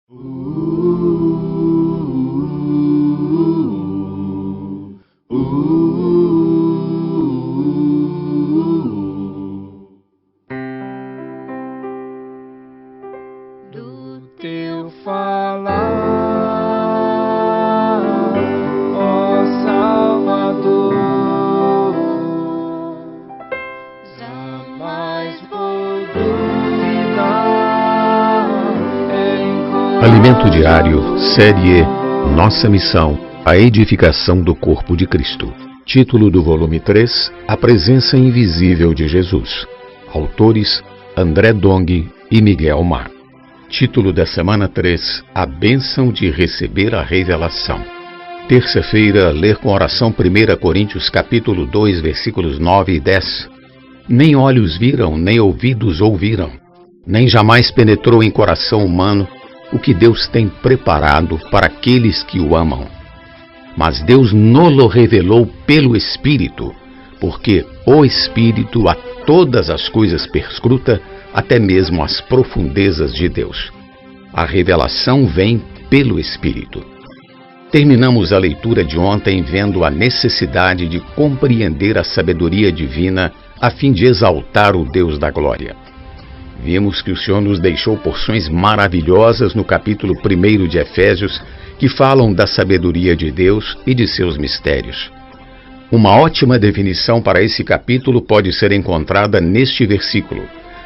Do teu falar, ó Salvador, jamais vou duvidar. Alimento Diário, série Nossa Missão, a edificação do corpo de Cristo. Título do volume 3, A Presença Invisível de Jesus. Autores André Dong e Miguel Mar. Título da semana 3, A Bênção de Receber a Revelação. Terça-feira, ler com oração 1 Coríntios capítulo 2, versículos 9 e 10. Nem olhos viram, nem ouvidos ouviram, nem jamais penetrou em coração humano o que Deus tem preparado para aqueles que o amam. Mas Deus nolo revelou pelo Espírito, porque o Espírito a todas as coisas perscruta, até mesmo as profundezas de Deus. A revelação vem pelo Espírito. Terminamos a leitura de ontem vendo a necessidade de compreender a sabedoria divina a fim de exaltar o Deus da glória. Vimos que o Senhor nos deixou porções maravilhosas no capítulo 1 de Efésios, que falam da sabedoria de Deus e de seus mistérios. Uma ótima definição para esse capítulo pode ser encontrada neste versículo.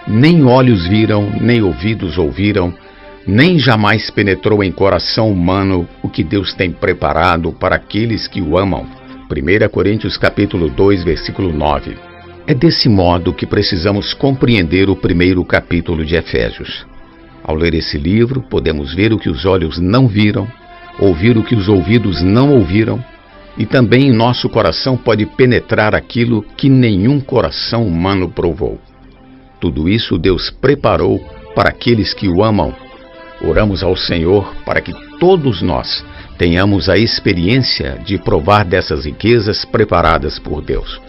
Nem olhos viram, nem ouvidos ouviram, nem jamais penetrou em coração humano o que Deus tem preparado para aqueles que o amam. 1 Coríntios capítulo 2, versículo 9. É desse modo que precisamos compreender o primeiro capítulo de Efésios. Ao ler esse livro, podemos ver o que os olhos não viram, ouvir o que os ouvidos não ouviram, e também em nosso coração pode penetrar aquilo que nenhum coração humano provou. Tudo isso Deus preparou para aqueles que o amam. Oramos ao Senhor para que todos nós tenhamos a experiência de provar dessas riquezas preparadas por Deus.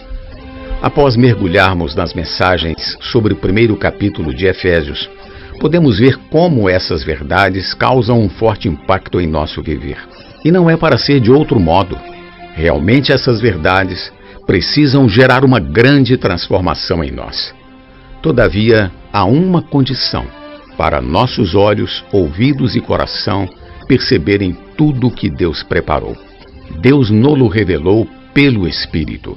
Após mergulharmos nas mensagens sobre o primeiro capítulo de Efésios, podemos ver como essas verdades causam um forte impacto em nosso viver. E não é para ser de outro modo. Realmente essas verdades precisam gerar uma grande transformação em nós. Todavia, há uma condição para nossos olhos, ouvidos e coração perceberem tudo o que Deus preparou. Deus nolo revelou pelo Espírito,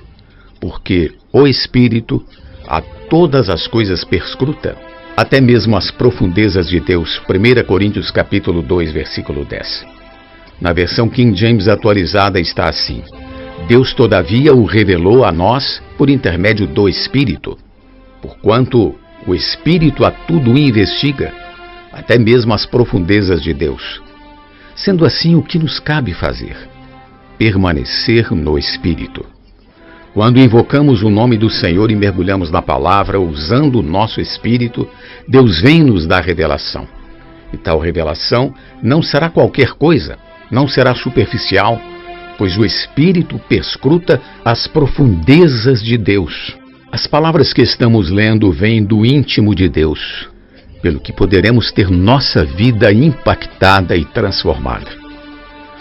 porque o Espírito a todas as coisas perscruta, até mesmo as profundezas de Deus. 1 Coríntios capítulo 2, versículo 10. Na versão King James atualizada está assim: Deus todavia o revelou a nós por intermédio do Espírito, porquanto o Espírito a tudo investiga, até mesmo as profundezas de Deus. Sendo assim, o que nos cabe fazer? Permanecer no Espírito. Quando invocamos o nome do Senhor e mergulhamos na palavra, usando o nosso Espírito, Deus vem nos dar revelação. E tal revelação não será qualquer coisa, não será superficial, pois o Espírito perscruta as profundezas de Deus. As palavras que estamos lendo vêm do íntimo de Deus, pelo que poderemos ter nossa vida impactada e transformada.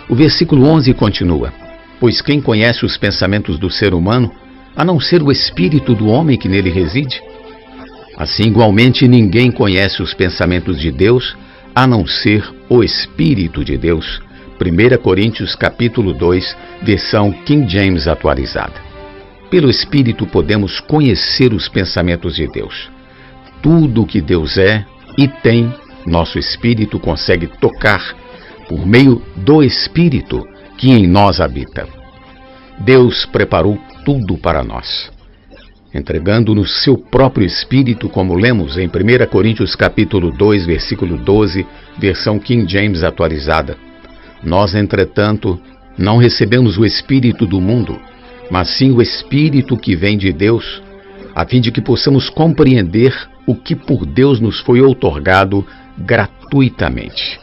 O versículo 11 continua: Pois quem conhece os pensamentos do ser humano, a não ser o espírito do homem que nele reside? Assim, igualmente, ninguém conhece os pensamentos de Deus, a não ser o Espírito de Deus. 1 Coríntios capítulo 2, versão King James atualizada. Pelo Espírito podemos conhecer os pensamentos de Deus. Tudo o que Deus é e tem, nosso Espírito consegue tocar por meio do Espírito que em nós habita. Deus preparou tudo para nós, entregando-nos seu próprio Espírito, como lemos em 1 Coríntios capítulo 2, versículo 12, versão King James atualizada. Nós, entretanto, não recebemos o Espírito do mundo, mas sim o Espírito que vem de Deus, a fim de que possamos compreender o que por Deus nos foi outorgado gratuitamente.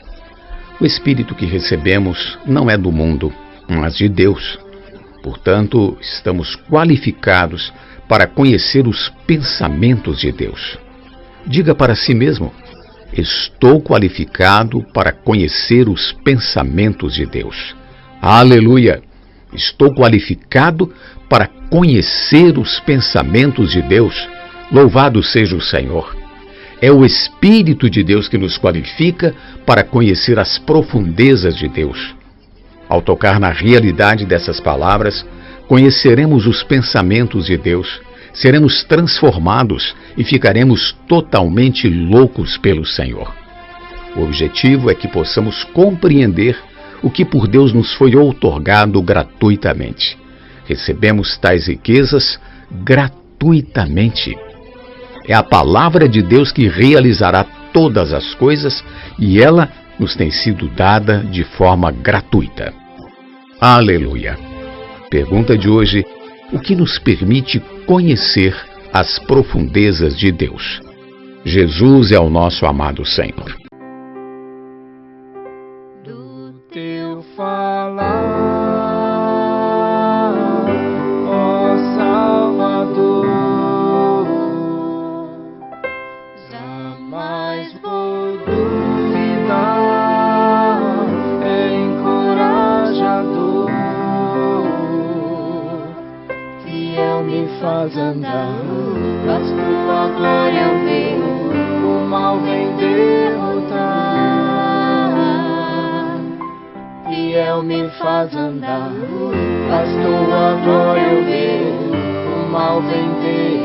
O Espírito que recebemos não é do mundo, mas de Deus. Portanto, estamos qualificados para conhecer os pensamentos de Deus. Diga para si mesmo: Estou qualificado para conhecer os pensamentos de Deus. Aleluia! Estou qualificado para conhecer os pensamentos de Deus. Louvado seja o Senhor! É o Espírito de Deus que nos qualifica para conhecer as profundezas de Deus. Ao tocar na realidade dessas palavras, conheceremos os pensamentos de Deus, seremos transformados e ficaremos totalmente loucos pelo Senhor. O objetivo é que possamos compreender o que por Deus nos foi outorgado gratuitamente. Recebemos tais riquezas gratuitamente. É a palavra de Deus que realizará todas as coisas e ela nos tem sido dada de forma gratuita. Aleluia! Pergunta de hoje: o que nos permite conhecer as profundezas de Deus? Jesus é o nosso amado Senhor. Do teu falar, ó Salvador, jamais vou duvidar, é encorajador, fiel me faz andar, mas tua glória eu ver, o mal vem derrotar. Fiel me faz andar, mas tua glória eu ver, o mal vem derrotar.